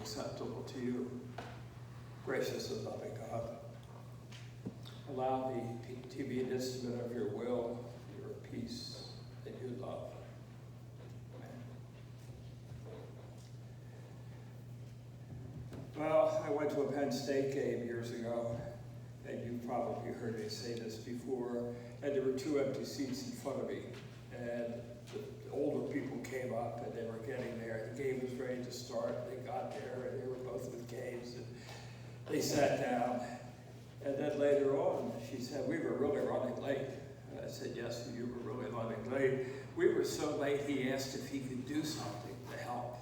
acceptable to you, gracious and loving God. Allow me to be an instrument of your will, your peace, and your love. Amen. Well, I went to a Penn State game years ago, and you've probably heard me say this before, and there were 2 empty seats in front of me, and the older people came up, and they were getting there. The game was ready to start. They got there, and they were both with games, and they sat down. And then later on, she said, we were really running late. And I said, yes, you were really running late. We were so late, he asked if he could do something to help.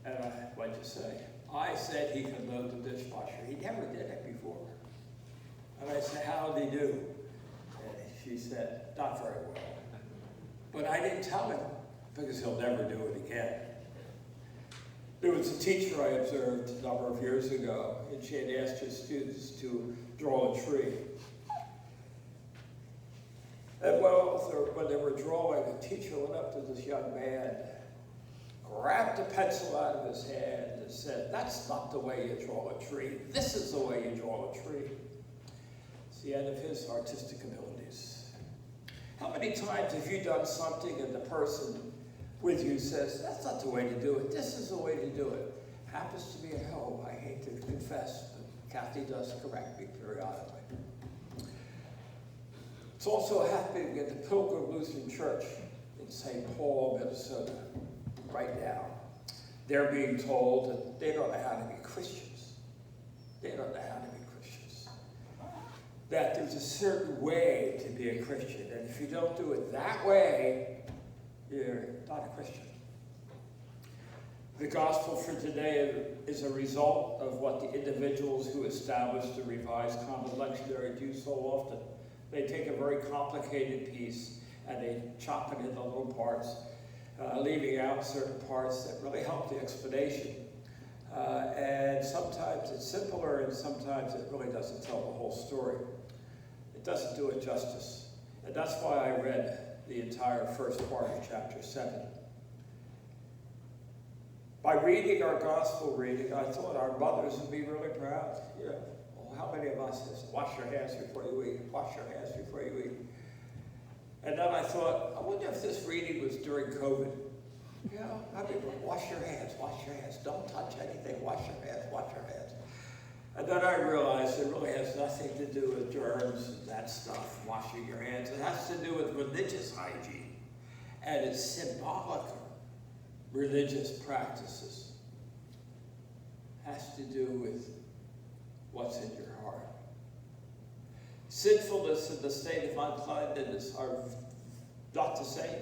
And what'd you say? I said he could load the dishwasher. He never did it before. And I said, how did he do? And she said, not very well. But I didn't tell him, because he'll never do it again. There was a teacher I observed a number of years ago, and she had asked her students to draw a tree. And when they were drawing, the teacher went up to this young man, grabbed a pencil out of his hand, and said, that's not the way you draw a tree. This is the way you draw a tree. It's the end of his artistic abilities. How many times have you done something and the person with you says, that's not the way to do it, this is the way to do it? Happens to be at home, I hate to confess, but Kathy does correct me periodically. It's also happening at the Pilgrim Lutheran Church in St. Paul, Minnesota, right now. They're being told that they don't know how to be Christians. They don't know how to be Christians. That there's a certain way to be a Christian, and if you don't do it that way, you're not a Christian. The gospel for today is a result of what the individuals who established the Revised Common Lectionary do so often. They take a very complicated piece and they chop it into little parts, leaving out certain parts that really help the explanation. And sometimes it's simpler and sometimes it really doesn't tell the whole story. It doesn't do it justice. And that's why I read the entire first part of chapter 7. By reading our gospel reading, I thought our mothers would be really proud. You know, well, how many of us says, wash your hands before you eat, wash your hands before you eat. And then I thought, I wonder if this reading was during COVID. You know, I mean, wash your hands, don't touch anything, wash your hands, wash your hands. And then I realized it really has nothing to do with germs and that stuff, washing your hands. It has to do with religious hygiene. And it's symbolic of religious practices. It has to do with what's in your heart. Sinfulness and the state of uncleanness are not to say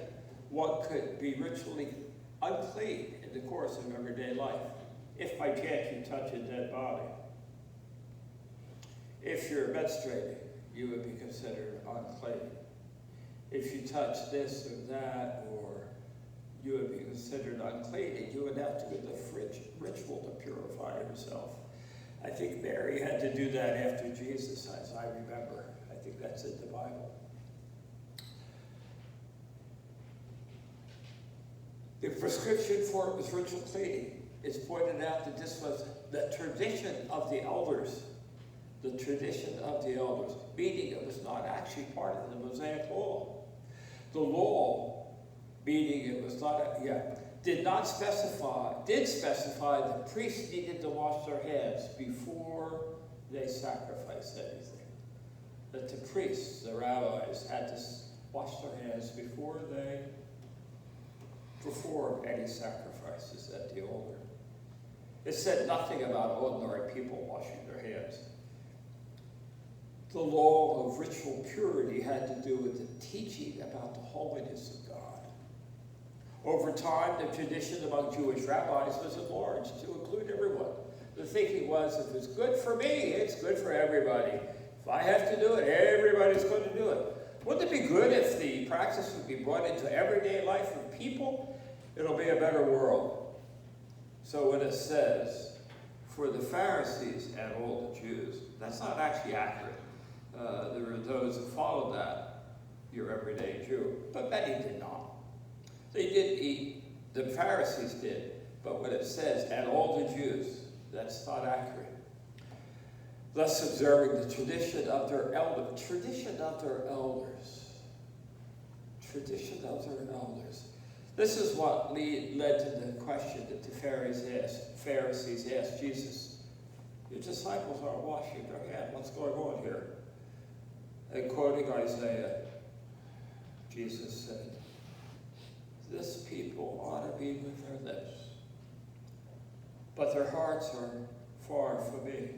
one could be ritually unclean in the course of everyday life, if by chance you touch a dead body. If you're menstruating, you would be considered unclean. If you touch this or that, or you would be considered unclean, and you would have to do the ritual to purify yourself. I think Mary had to do that after Jesus, as I remember. I think that's in the Bible. The prescription for it was ritual cleaning. It's pointed out that this was the tradition of the elders. The tradition of the elders, meaning it was not actually part of the Mosaic law. The law, meaning it was not, did specify the priests needed to wash their hands before they sacrificed anything. That the priests, the rabbis, had to wash their hands before they performed any sacrifices at the altar. It said nothing about ordinary people washing their hands. The law of ritual purity had to do with the teaching about the holiness of God. Over time, the tradition among Jewish rabbis was enlarged to include everyone. The thinking was, if it's good for me, it's good for everybody. If I have to do it, everybody's going to do it. Wouldn't it be good if the practice would be brought into everyday life of people? It'll be a better world. So when it says, for the Pharisees and all the Jews, that's not actually accurate. There were those who followed that, your everyday Jew, but many did not. They did eat The Pharisees did. But when it says, and all the Jews, that's not accurate. Thus observing the tradition of their elders. Tradition of their elders. Tradition of their elders. This is what led to the question that the Pharisees asked Jesus. Your disciples aren't washing their hands. What's going on here? And quoting Isaiah, Jesus said, this people honor me with their lips, but their hearts are far from me.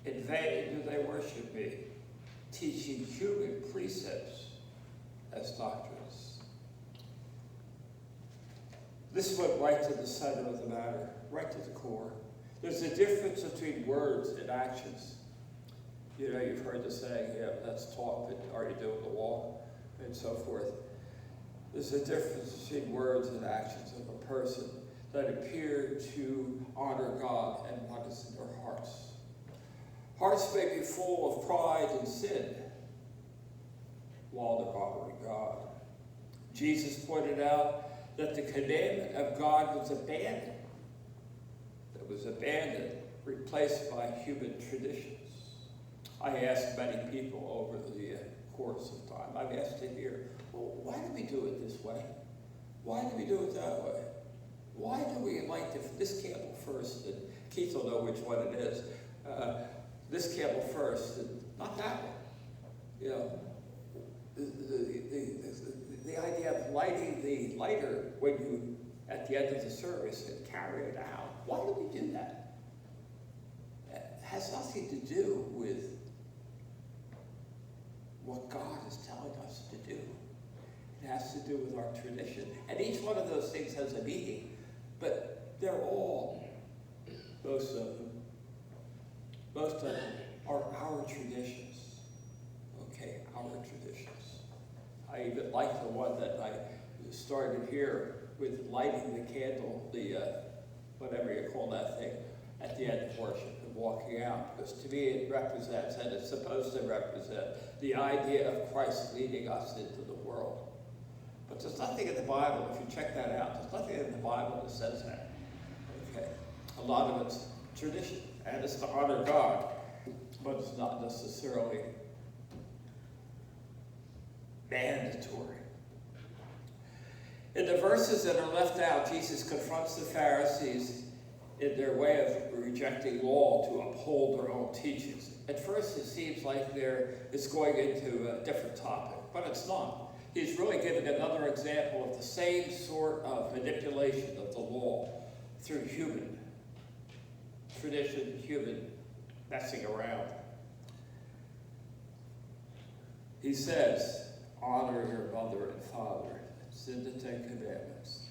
In vain do they worship me, teaching human precepts as doctrines. This went right to the center of the matter, right to the core. There's a difference between words and actions. You know, you've heard the saying, yeah, let's talk, but are you doing the walk? And so forth. There's a difference between words and actions of a person that appear to honor God and what is in their hearts. Hearts may be full of pride and sin while they're honoring God. Jesus pointed out that the commandment of God was abandoned. It was abandoned, replaced by human traditions. I asked many people over the course of time, I've asked to hear, well, why do we do it this way? Why do we do it that way? Why do we like this candle first? And Keith will know which one it is. This candle first, and not that one. You know, the idea of lighting the lighter when you, at the end of the service, and carry it out. Why do we do that? It has nothing to do with what God is telling us to do. It has to do with our tradition. And each one of those things has a meaning, but they're all, most of them are our traditions. Okay, our traditions. I even like the one that I started here with lighting the candle, the whatever you call that thing, at the end of worship and walking out. Because to me it represents, and it's supposed to represent, the idea of Christ leading us into the world. But there's nothing in the Bible, if you check that out, there's nothing in the Bible that says that. Okay. A lot of it's tradition, and it's to honor God, but it's not necessarily mandatory. In the verses that are left out, Jesus confronts the Pharisees in their way of rejecting law to uphold their own teachings. At first it seems like it's going into a different topic, but it's not. He's really giving another example of the same sort of manipulation of the law through human tradition, human messing around. He says, honor your mother and father. It's in the Ten Commandments.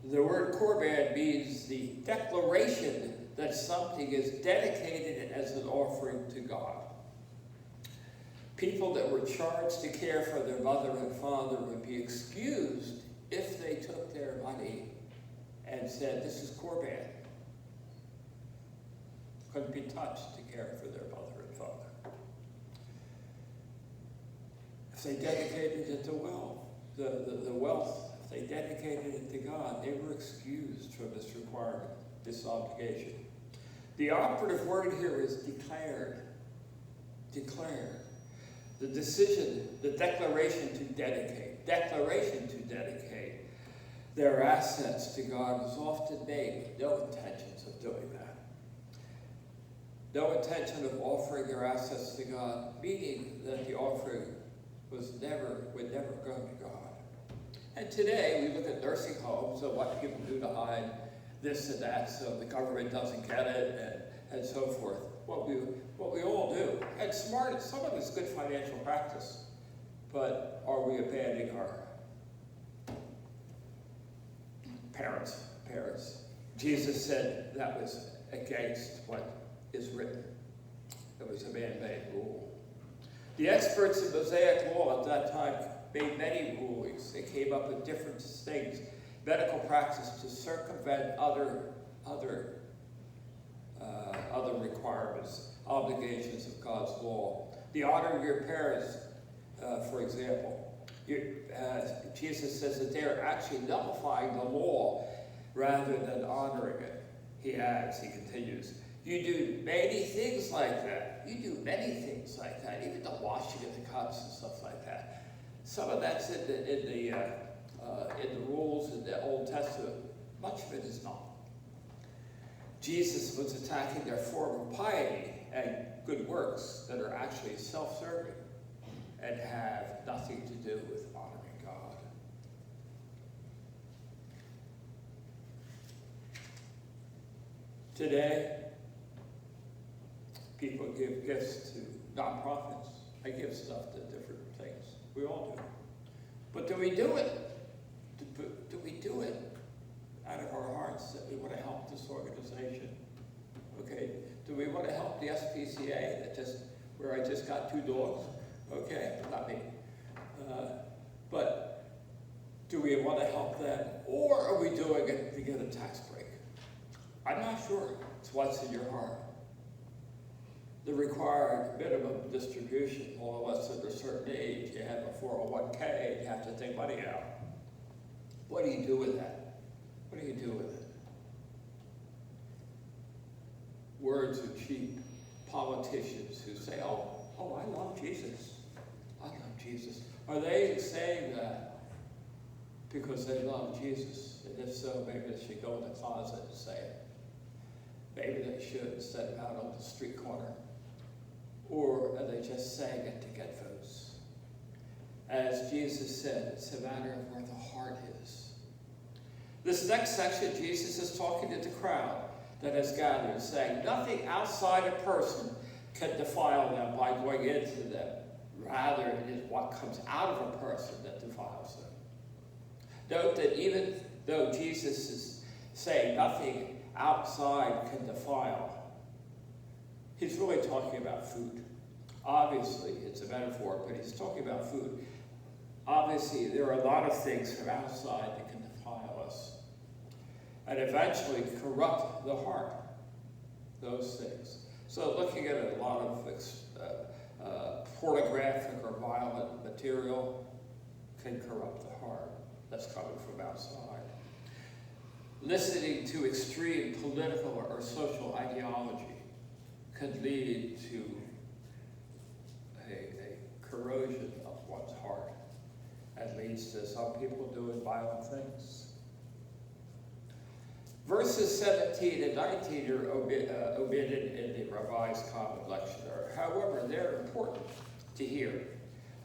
The word korban means the declaration that something is dedicated as an offering to God. People that were charged to care for their mother and father would be excused if they took their money and said, this is korban. Couldn't be touched to care for their mother and father. If they dedicated it to wealth, the wealth, if they dedicated it to God, they were excused from this requirement, this obligation. The operative word here is declared. Declared. The decision, the declaration to dedicate their assets to God was often made with no intentions of doing that. No intention of offering their assets to God, meaning that the offering would never go to God. And today we look at nursing homes and what people do to hide this and that so the government doesn't get it and so forth. What we all do. And smart, some of it's good financial practice, but are we abandoning our parents? Jesus said that was against what is written. It was a man-made rule. The experts in Mosaic law at that time made many rulings. They came up with different things, medical practice to circumvent other requirements, obligations of God's law. The honor of your parents, for example. Jesus says that they're actually nullifying the law rather than honoring it. He adds, he continues, you do many things like that. You do many things like that, even the washing of the cups and stuff like that. Some of that's in the rules in the Old Testament. Much of it is not. Jesus was attacking their form of piety and good works that are actually self-serving and have nothing to do with honoring God. Today, people give gifts to nonprofits. I give stuff to different things. We all do. But do we do it? Do we do it out of our hearts that we want to help this organization? Okay. Do we want to help the SPCA where I just got 2 dogs? Okay, not me. But do we want to help them, or are we doing it to get a tax break? I'm not sure. It's what's in your heart. The required minimum distribution, all of us at a certain age, you have a 401k, and you have to take money out. What do you do with that? What do you do with it? Words are cheap. Politicians who say, oh, I love Jesus. I love Jesus. Are they saying that because they love Jesus? And if so, maybe they should go in the closet and say it. Maybe they should set it out on the street corner. Or are they just saying it to get votes? As Jesus said, it's a matter of where the heart is. This next section, Jesus is talking to the crowd that has gathered, saying, nothing outside a person can defile them by going into them. Rather, it is what comes out of a person that defiles them. Note that even though Jesus is saying nothing outside can defile, he's really talking about food. Obviously, it's a metaphor, but he's talking about food. Obviously, there are a lot of things from outside that can defile us and eventually corrupt the heart, those things. So looking at a lot of pornographic or violent material can corrupt the heart. That's coming from outside. Listening to extreme political or social ideology could lead to a corrosion of one's heart and leads to some people doing violent things. Verses 17 and 19 are omitted in the Revised Common Lectionary. However, they're important to hear.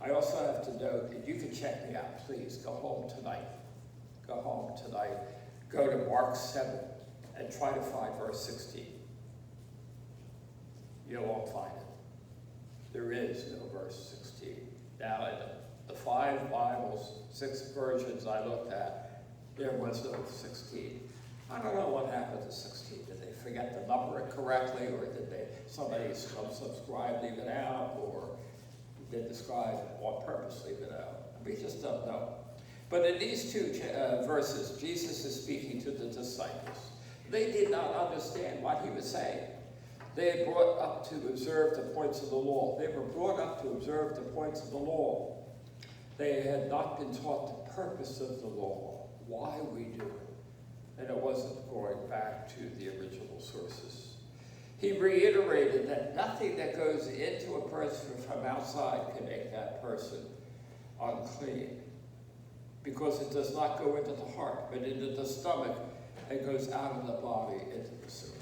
I also have to note that you can check me out, please. Go home tonight. Go home tonight. Go to Mark 7 and try to find verse 16. You won't find it. There is no verse 16. Now, in the 5 Bibles, 6 versions I looked at, there was no 16. I don't know what happened to 16. Did they forget to number it correctly, or did somebody subscribe leave it out, or did the scribe on purpose leave it out? We just don't know. But in these 2 verses, Jesus is speaking to the disciples. They did not understand what he was saying. They had brought up to observe the points of the law. They were brought up to observe the points of the law. They had not been taught the purpose of the law, why we do it. And it wasn't going back to the original sources. He reiterated that nothing that goes into a person from outside can make that person unclean, because it does not go into the heart, but into the stomach, and goes out of the body into the sewer.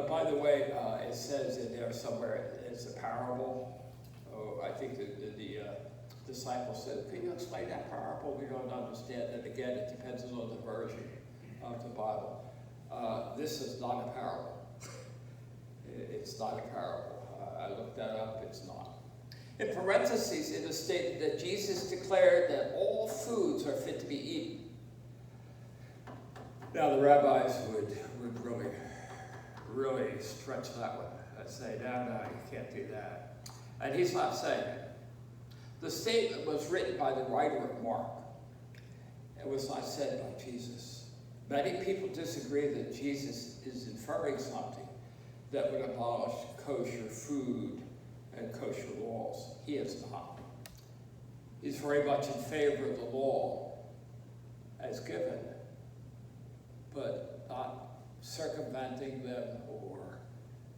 By the way, it says in there somewhere, it's a parable. Oh, I think the disciple said, can you explain that parable? We don't understand it. Again, it depends on the version of the Bible. This is not a parable. It's not a parable. I looked that up. It's not. In parentheses, it is stated that Jesus declared that all foods are fit to be eaten. Now, the rabbis would really stretch that one and say, no, you can't do that. And he's not saying it. The statement was written by the writer of Mark. It was not said by Jesus. Many people disagree that Jesus is inferring something that would abolish kosher food and kosher laws. He is not. He's very much in favor of the law as given, but not circumventing them or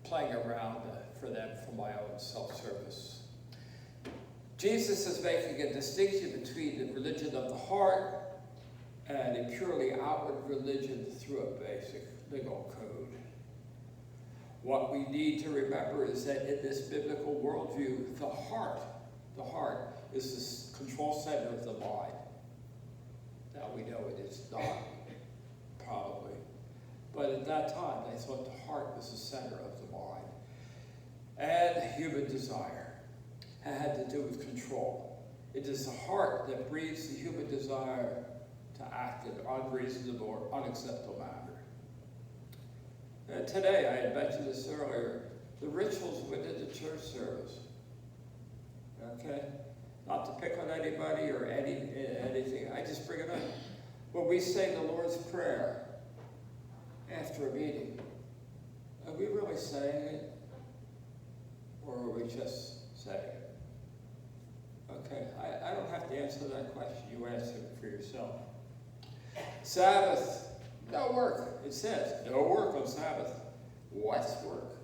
playing around for them for my own self-service. Jesus is making a distinction between the religion of the heart and a purely outward religion through a basic legal code. What we need to remember is that in this biblical worldview, the heart is the control center of the mind. Now we know it is not, probably. But at that time, they thought the heart was the center of the mind. And human desire had to do with control. It is the heart that breeds the human desire to act in an unreasonable or unacceptable manner. And today, I had mentioned this earlier, the rituals within the church service. Okay? Not to pick on anybody or anything, I just bring it up. When we say the Lord's Prayer after a meeting, are we really saying it? Or are we just saying it? Okay, I don't have to answer that question. You answer it for yourself. Sabbath, no work. It says, no work on Sabbath. What's work?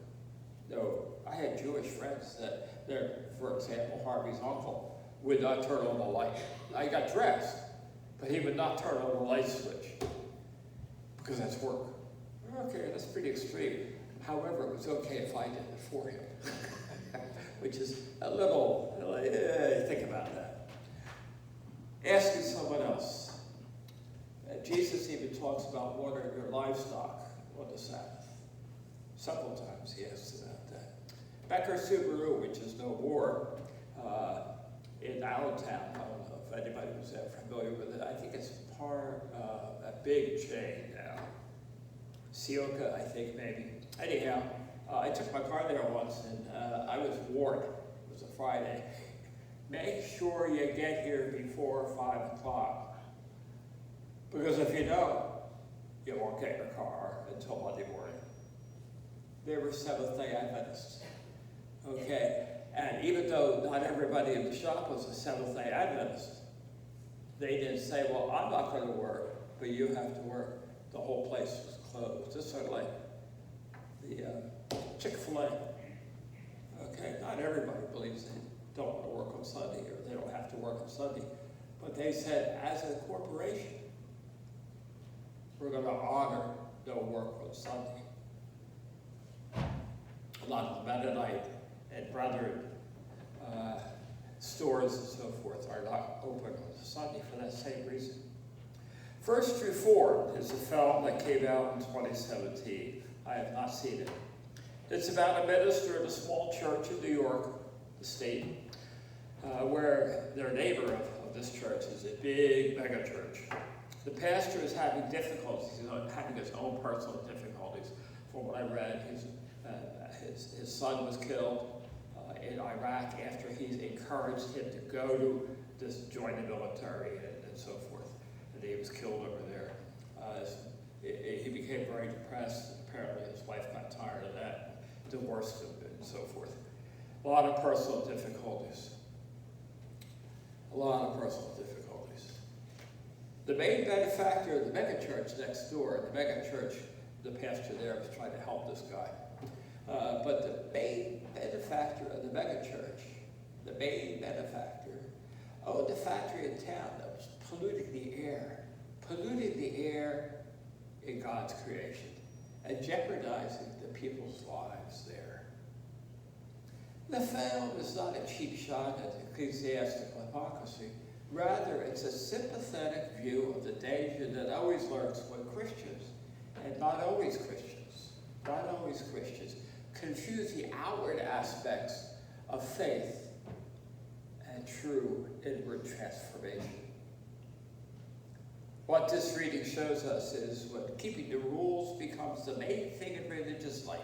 No, I had Jewish friends that, for example, Harvey's uncle would not turn on the light. I got dressed, but he would not turn on the light switch because that's work. Okay, that's pretty extreme. However, it was okay if I did it for him, which is a little, think about that. Asking someone else. Jesus even talks about watering your livestock on the Sabbath. Several times he asks about that. Becker Subaru, which is no more, in Allentown, I don't know if anybody was ever familiar with it. I think it's part of a big chain now. Sioka, I think maybe. Anyhow, I took my car there once and I was warned. It was a Friday. Make sure you get here before 5 o'clock. Because if you don't, you won't get your car until Monday morning. They were Seventh-day Adventists. Okay, and even though not everybody in the shop was a Seventh-day Adventist, they didn't say, well, I'm not going to work, but you have to work. The whole place was closed. Just sort of like the Chick-fil-A. Okay, not everybody believes they don't want to work on Sunday or they don't have to work on Sunday. But they said, as a corporation, we're going to honor no work on Sunday. A lot of the Mennonite and Brethren stores and so forth are not open on Sunday for that same reason. First Reformed is a film that came out in 2017. I have not seen it. It's about a minister in a small church in New York, the state, where their neighbor of this church is a big mega church. The pastor is having difficulties, having his own personal difficulties. From what I read, his son was killed in Iraq after he encouraged him to go to join the military and so forth. And he was killed over there. He became very depressed. Apparently his wife got tired of that, divorced him and so forth. A lot of personal difficulties. A lot of personal difficulties. The main benefactor of the megachurch next door, the megachurch, the pastor there was trying to help this guy. But the main benefactor of the megachurch, the main benefactor, owned a factory in town that was polluting the air in God's creation, and jeopardizing the people's lives there. The film is not a cheap shot at ecclesiastical hypocrisy. Rather, it's a sympathetic view of the danger that always lurks when Christians, and not always Christians, confuse the outward aspects of faith and true inward transformation. What this reading shows us is when keeping the rules becomes the main thing in religious life,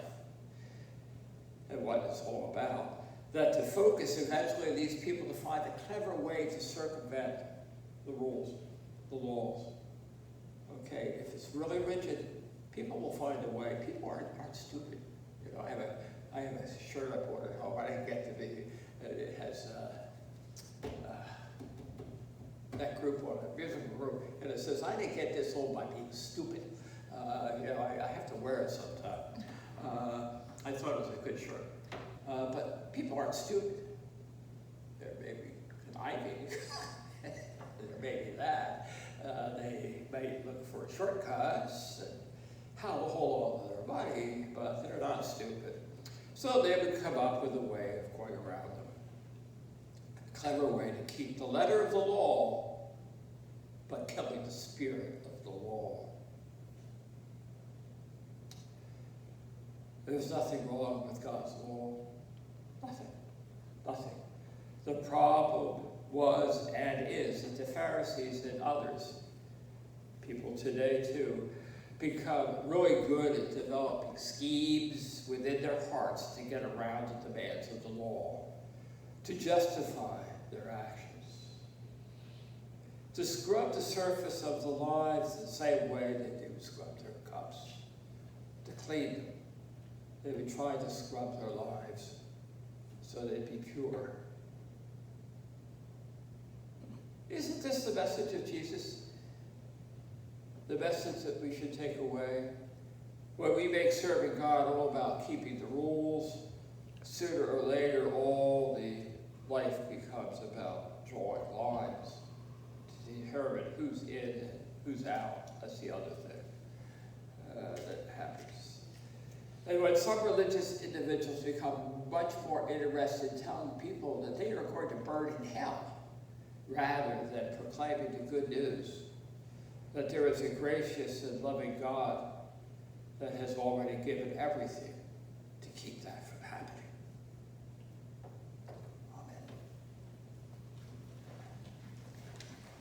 and what it's all about, that the focus eventually leads people to find a clever way to circumvent the rules, the laws. Okay, if it's really rigid, people will find a way. People aren't stupid. You know, I have a I have a shirt I bought at home. I didn't get to be. It has that group on it, musical group, and it says, "I didn't get this old by being stupid." I have to wear it sometime. I thought it was a good shirt. But people aren't stupid. There may be conniving. There may be that. They may look for shortcuts and how to hold on to their money, but they're not stupid. So they would come up with a way of going around them. A clever way to keep the letter of the law, but killing the spirit of the law. There's nothing wrong with God's law. Nothing. Nothing. The problem was and is that the Pharisees and others, people today too, become really good at developing schemes within their hearts to get around the demands of the law, to justify their actions, to scrub the surface of the lives the same way they do scrub their cups, to clean them. They would try to scrub their lives so they'd be pure. Isn't this the message of Jesus? The message that we should take away? When we make serving God all about keeping the rules, sooner or later all the life becomes about drawing lines to determine who's in and who's out. That's the other thing that happens. And when some religious individuals become much more interested in telling people that they are going to burn in hell, rather than proclaiming the good news that there is a gracious and loving God that has already given everything to keep that